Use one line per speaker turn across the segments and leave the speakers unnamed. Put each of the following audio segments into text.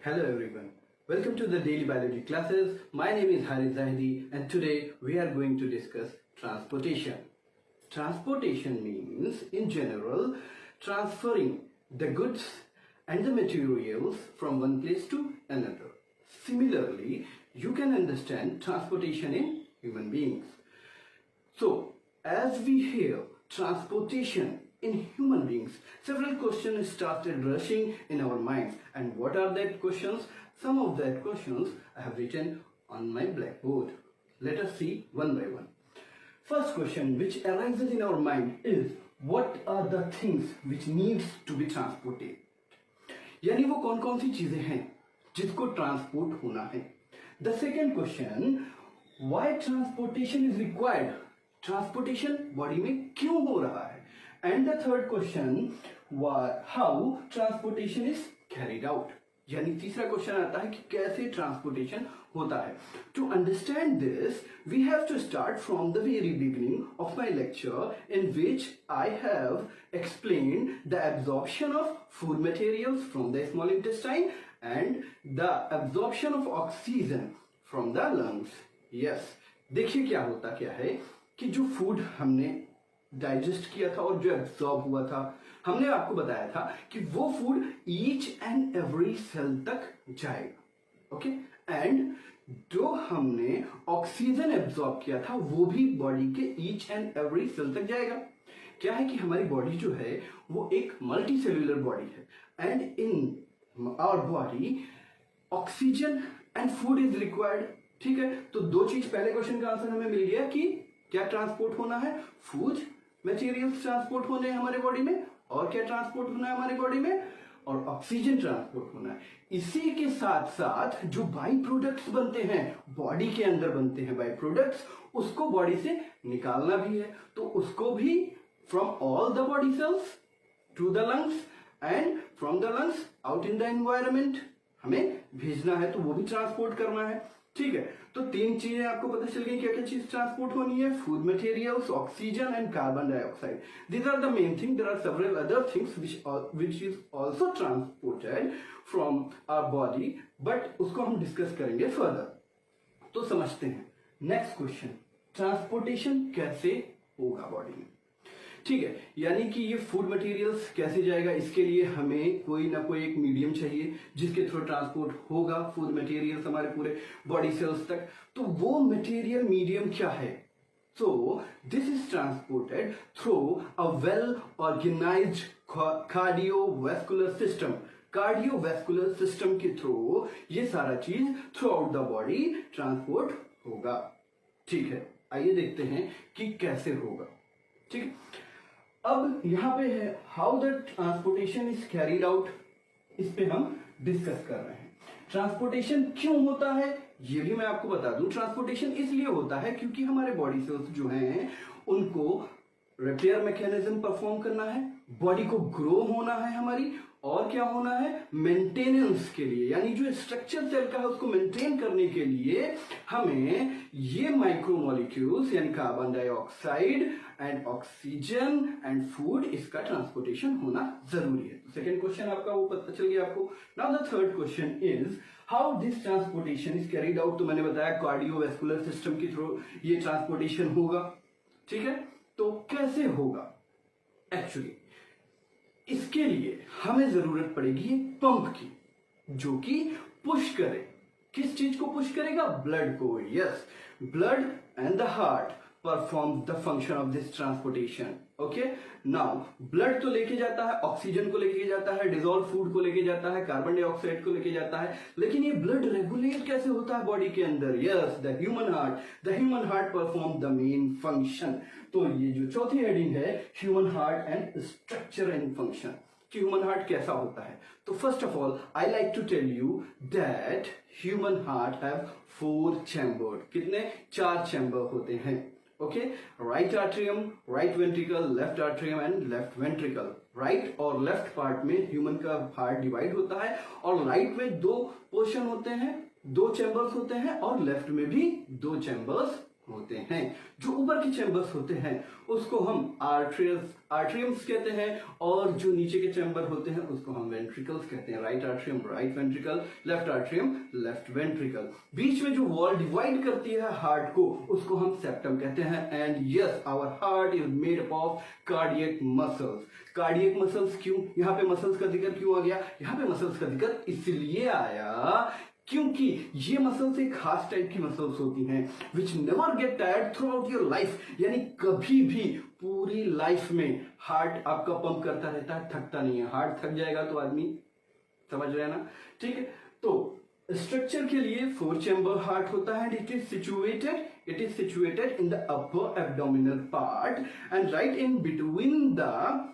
Hello everyone. Welcome to the daily biology classes. My name is Harith Zahidi and today we are going to discuss transportation. Transportation means in general transferring the goods and the materials from one place to another. Similarly, you can understand transportation in human beings. So, as we hear transportation in human beings, several questions started rushing in our minds. And what are that questions? Some of that questions I have written on my blackboard. Let us see one by one. First question which arises in our mind is, what are the things which needs to be transported? यानी वो कौन कौन सी चीजें हैं जिसको transport होना है. The second question, why transportation is required. Transportation body में क्यों हो रहा है. And the third question, how transportation is carried out. यानी तीसरा क्वेश्चन आता है कि कैसे ट्रांसपोर्टेशन होता है. To understand this we have to start from the very beginning of my lecture in which I have explained the absorption of food materials from the small intestine and the absorption of oxygen from the lungs. Yes, देखिए क्या है कि जो food हमने digest किया था और जो एब्जॉर्ब हुआ था, हमने आपको बताया था कि वो food each and every cell तक जाएगा. ओके, एंड जो हमने ऑक्सीजन एब्जॉर्ब किया था वो भी बॉडी के ईच एंड एवरी सेल तक जाएगा. क्या है कि हमारी बॉडी जो है वो एक मल्टी सेल्यूलर बॉडी है and in our body oxygen and food is required. ठीक है, तो दो चीज, पहले क्वेश्चन का आंसर हमें मिल गया कि क्या ट्रांसपोर्ट होना है, फूड मटेरियल्स ट्रांसपोर्ट होने हैं हमारे बॉडी में, और क्या ट्रांसपोर्ट होना है हमारी बॉडी में, और ऑक्सीजन ट्रांसपोर्ट होना है. इसी के साथ साथ जो बाई प्रोडक्ट्स बनते हैं बॉडी के अंदर बनते हैं बाई प्रोडक्ट्स, उसको बॉडी से निकालना भी है. तो उसको भी from all the body cells to the lungs and from the lungs out in the environment हमें भेजना है, तो वो भी ट्रांसपोर्ट करना है. ठीक है, तो तीन चीजें आपको पता चल गई क्या क्या चीज ट्रांसपोर्ट होनी है. Food materials, oxygen and carbon dioxide. These are the main thing. There are several other things which is also transported from our body, but उसको हम डिस्कस करेंगे फर्दर. तो समझते हैं. नेक्स्ट क्वेश्चन, ट्रांसपोर्टेशन कैसे होगा बॉडी में. ठीक है, यानी कि ये फूड मटेरियल्स कैसे जाएगा, इसके लिए हमें कोई ना कोई एक मीडियम चाहिए जिसके थ्रू ट्रांसपोर्ट होगा फूड मटेरियल्स हमारे पूरे बॉडी सेल्स तक. तो वो मटेरियल मीडियम क्या है. So this is transported through a well organized cardiovascular system. Cardiovascular system के थ्रू ये सारा चीज throughout the body transport होगा. ठीक है, आइए देखते हैं कि कैसे होगा. ठीक है, अब यहां पे है how the transportation is carried out. इस पे हम डिस्कस कर रहे हैं. ट्रांसपोर्टेशन क्यों होता है ये भी मैं आपको बता दूं. ट्रांसपोर्टेशन इसलिए होता है क्योंकि हमारे बॉडी सेल्स जो हैं उनको रिपेयर मैकेनिज्म परफॉर्म करना है, बॉडी को ग्रो होना है हमारी, और क्या होना है, मेंटेनेंस के लिए, यानी जो स्ट्रक्चर सेल का है उसको मेंटेन करने के लिए हमें ये माइक्रोमोलिक्यूल्स यानी carbon dioxide and oxygen and food, इसका ट्रांसपोर्टेशन होना जरूरी है. सेकेंड क्वेश्चन आपका वो पता चल गया आपको. Now the third question is how this transportation is carried out. तो मैंने बताया कार्डियोवैस्कुलर सिस्टम के थ्रू ये ट्रांसपोर्टेशन होगा. ठीक है, तो कैसे होगा. एक्चुअली इसके लिए हमें जरूरत पड़ेगी एक पंप की जो कि पुश करे. किस चीज को पुश करेगा, ब्लड को. Yes, blood and the heart perform the function of this transportation. Okay, now blood तो लेके जाता है, ऑक्सीजन को लेके जाता है, डिजोल्व फूड को लेके जाता है, कार्बन डाइऑक्साइड को लेके जाता है, लेकिन ये ब्लड रेगुलेट कैसे होता है बॉडी के अंदर. Yes, the human heart perform the main function. तो ये जो चौथी हेडिंग है, human heart and structure and function, कि ह्यूमन हार्ट कैसा होता है. तो first of all I like to tell you that human heart have 4 chamber. कितने, 4 चैम्बर होते हैं. Okay, right atrium, right ventricle, left atrium and left ventricle. Right और left part में ह्यूमन का हार्ट डिवाइड होता है, और राइट में 2 पोर्शन होते हैं, 2 चैम्बर्स होते हैं, और लेफ्ट में भी 2 चैम्बर्स होते हैं। जो ऊपर के चैम्बर्स होते हैं उसको हम आर्ट्रियम्स कहते हैं, और जो नीचे के चैम्बर होते हैं उसको हम वेंट्रिकल्स कहते हैं। Right atrium right ventricle, left atrium left ventricle. बीच में जो वॉल डिवाइड करती है हार्ट को उसको हम सेप्टम कहते हैं। And yes, our heart is made up of cardiac muscles. Cardiac muscles क्यों, यहाँ पे मसल्स का जिक्र क्यों आ गया? यहाँ पे मसल्स का जिक्र इसलिए आया क्योंकि ये मसल्स एक खास टाइप की मसल्स होती हैं which never get tired through out your life. यानी कभी भी पूरी लाइफ में हार्ट आपका पंप करता रहता है, थकता नहीं है। हार्ट थक जाएगा तो आदमी, समझ रहे हैं ना? ठीक है, तो स्ट्रक्चर के लिए 4 चैम्बर हार्ट होता है। It is situated in the upper abdominal part and right in between the,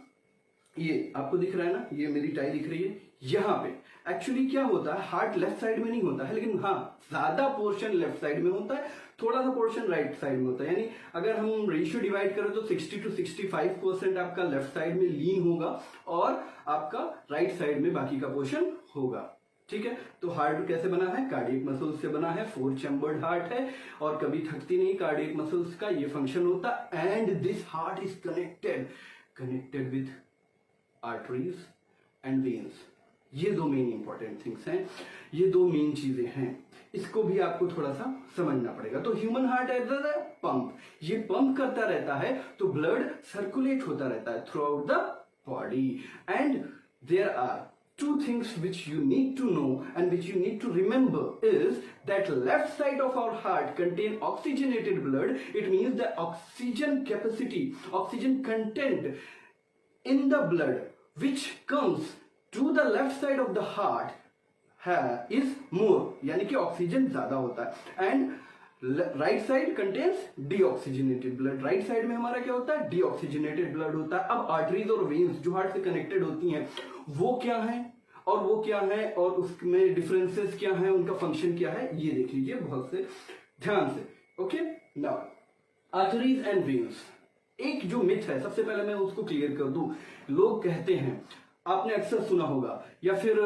ये आपको दिख रहा है ना, ये मेरी टाई दिख रही है, यहाँ पे एक्चुअली क्या होता है, हार्ट लेफ्ट साइड में नहीं होता है, लेकिन हाँ ज्यादा पोर्शन लेफ्ट साइड में होता है, थोड़ा सा पोर्शन राइट साइड में होता है। यानी अगर हम रेशियो डिवाइड करें तो 60 to 65% आपका लेफ्ट साइड में लीन होगा और आपका राइट साइड में बाकी का पोर्शन होगा। ठीक है, तो हार्ट कैसे बना है? कार्डियक मसल्स से बना है। 4 चैम्बर्ड हार्ट है और कभी थकती नहीं। कार्डियक मसल्स का ये फंक्शन होता है। And this heart is connected with arteries and veins. ये 2 मेन इंपॉर्टेंट थिंग्स हैं, ये 2 मेन चीजें हैं, इसको भी आपको थोड़ा सा समझना पड़ेगा। तो human heart as a pump, ये पंप करता रहता है तो ब्लड सर्कुलेट होता रहता है throughout the body. And there are 2 things which you need to know and which you need to remember is that left side of our heart contain oxygenated blood. It means the oxygen capacity, oxygen content in the blood which comes to the left side of the heart is more, यानी कि oxygen ज्यादा होता है। And right side contains deoxygenated blood. Right side में हमारा क्या होता है? डीऑक्सीजनेटेड ब्लड होता है। अब आर्टरीज और वेन्स जो हार्ट से कनेक्टेड होती हैं वो क्या है और वो क्या है और उसमें डिफरेंसेस क्या है, उनका फंक्शन क्या है, ये देख लीजिए बहुत से ध्यान से। Okay, now arteries and veins, एक जो मिथ है, सबसे पहले मैं उसको क्लियर कर दूं। लोग कहते हैं, आपने अक्सर सुना होगा या फिर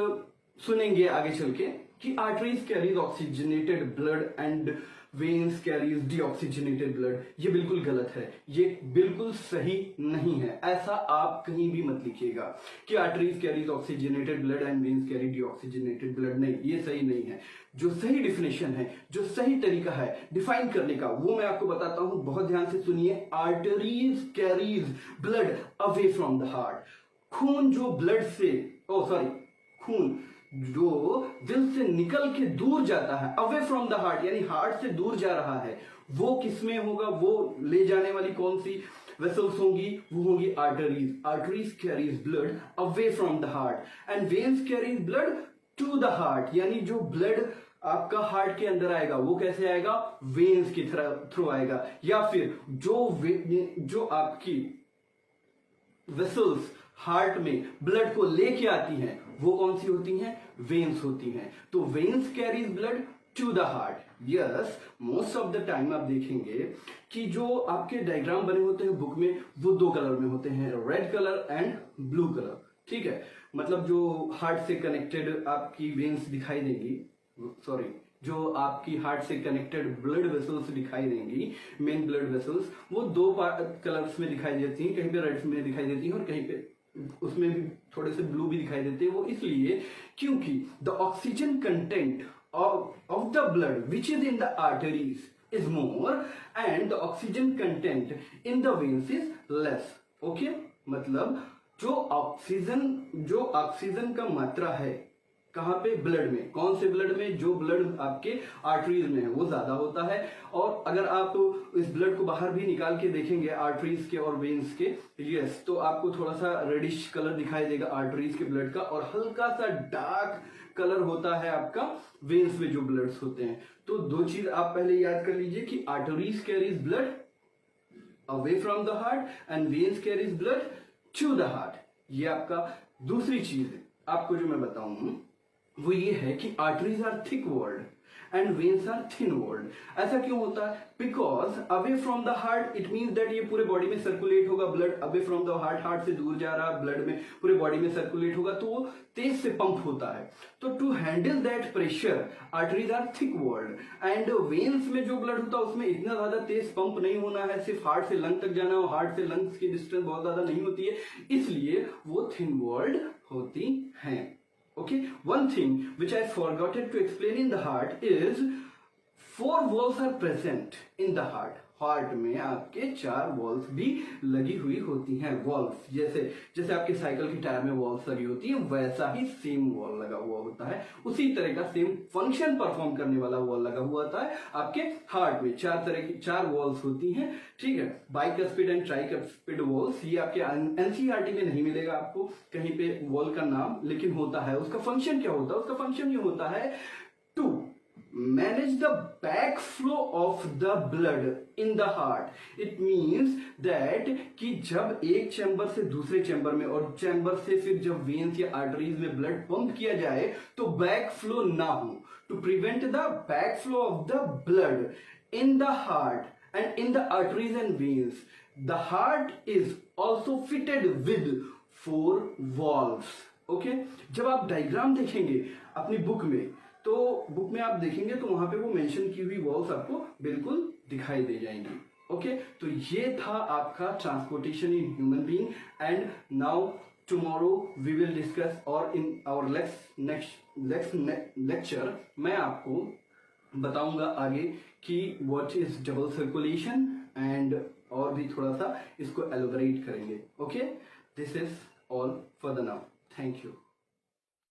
सुनेंगे आगे चल के, कि arteries carries oxygenated blood and veins carries deoxygenated blood. ये बिल्कुल गलत है, ये बिल्कुल सही नहीं है। ऐसा आप कहीं भी मत लिखिएगा कि arteries carries oxygenated blood and veins carry deoxygenated blood. नहीं, ये सही नहीं है। जो सही डिफिनेशन है, जो सही तरीका है डिफाइन करने का, वो मैं आपको बताता हूं, बहुत ध्यान से सुनिए। Arteries carries blood away from the heart. खून जो ब्लड से, खून जो दिल से निकल के दूर जाता है, अवे फ्रॉम द हार्ट, यानी हार्ट से दूर जा रहा है, वो किसमें होगा? वो ले जाने वाली कौन सी वेसल्स होंगी? वो होंगी arteries. Arteries carries blood away from the heart and veins carries blood to the heart. यानी जो ब्लड आपका हार्ट के अंदर आएगा वो कैसे आएगा? वेन्स की थ्रू आएगा। या फिर जो आपकी वेसल्स हार्ट में ब्लड को लेके आती हैं वो कौन सी होती हैं? वेन्स होती हैं। तो veins carries blood to the heart. Yes, most of the time आप देखेंगे कि जो आपके डायग्राम बने होते हैं बुक में, वो 2 कलर में होते हैं, red colour and blue colour. ठीक है, मतलब जो हार्ट से कनेक्टेड आपकी वेन्स दिखाई देंगी, जो आपकी हार्ट से कनेक्टेड ब्लड वेसल्स दिखाई देंगी, मेन ब्लड वेसल्स, वो 2 कलर्स में दिखाई देती हैं। कहीं पे रेड में दिखाई देती हैं और कहीं पे उसमें भी थोड़े से ब्लू भी दिखाई देते हैं। वो इसलिए क्योंकि the oxygen content of the blood which is in the arteries is more and the oxygen content in the veins is less. Okay, मतलब जो ऑक्सीजन का मात्रा है कहां पे? ब्लड में। कौन से ब्लड में? जो ब्लड आपके आर्टरीज में है वो ज्यादा होता है। और अगर आप इस ब्लड को बाहर भी निकाल के देखेंगे आर्टरीज के और वेन्स के, यस, तो आपको थोड़ा सा रेडिश कलर दिखाई देगा आर्टरीज के ब्लड का, और हल्का सा डार्क कलर होता है आपका वेन्स में जो ब्लड्स होते हैं। तो 2 चीज आप पहले याद कर लीजिए कि arteries carries blood away from the heart and veins carries blood to the heart. ये आपका दूसरी चीज है। आपको जो मैं बताऊं वो ये है कि arteries are thick walled and veins are thin walled. ऐसा क्यों होता है? Because away from the heart it means that ये पूरे बॉडी में सर्कुलेट होगा blood, away from the heart, heart से दूर जा रहा ब्लड में पूरे बॉडी में सर्कुलेट होगा तो वो तेज से पंप होता है. तो to handle that pressure arteries are thick walled and veins में जो ब्लड होता है उसमें इतना ज्यादा तेज पंप नहीं होना है, सिर्फ हार्ट से लंग तक जाना हो, हार्ट से लंग्स की डिस्टेंस बहुत ज्यादा नहीं होती है, इसलिए वो थिन वॉल्ड होती हैं. Okay, one thing which I forgot to explain in the heart is 4 walls are present in the heart. Heart में आपके 4 वॉल्स भी लगी हुई होती हैं. वॉल्स जैसे आपके साइकिल की टायर में वॉल्स लगी होती है वैसा ही सेम वॉल लगा हुआ होता है, उसी तरह का सेम फंक्शन परफॉर्म करने वाला वॉल लगा हुआ होता है आपके हार्ट में. 4 तरह की 4 वॉल्स होती हैं. ठीक है, बाइकस्पिड एंड ट्राइकस्पिड वॉल्स, ये आपके एनसीईआरटी में नहीं मिलेगा आपको कहीं पे वॉल का नाम, लेकिन होता है. उसका फंक्शन क्या होता है? उसका फंक्शन ये होता है to manage the backflow of the blood in the heart. It means that कि जब एक चैम्बर से दूसरे चैम्बर में और चैम्बर से फिर जब वेन्स या आर्टरीज में ब्लड पंप किया जाए तो बैक फ्लो ना हो. To prevent the backflow of the blood in the heart and in the arteries and veins, the heart is also fitted with 4 valves. Okay? जब आप डायग्राम देखेंगे अपनी बुक में तो बुक में आप देखेंगे तो वहां पे वो मेंशन की हुई वॉल्स आपको बिल्कुल दिखाई दे जाएंगी. ओके, तो ये था आपका transportation in human being and now tomorrow we will discuss और इन आवर नेक्स्ट लेक्चर मैं आपको बताऊंगा आगे कि what is double circulation and और भी थोड़ा सा इसको एलोबरेट करेंगे. Okay, this is all for the now. Thank you.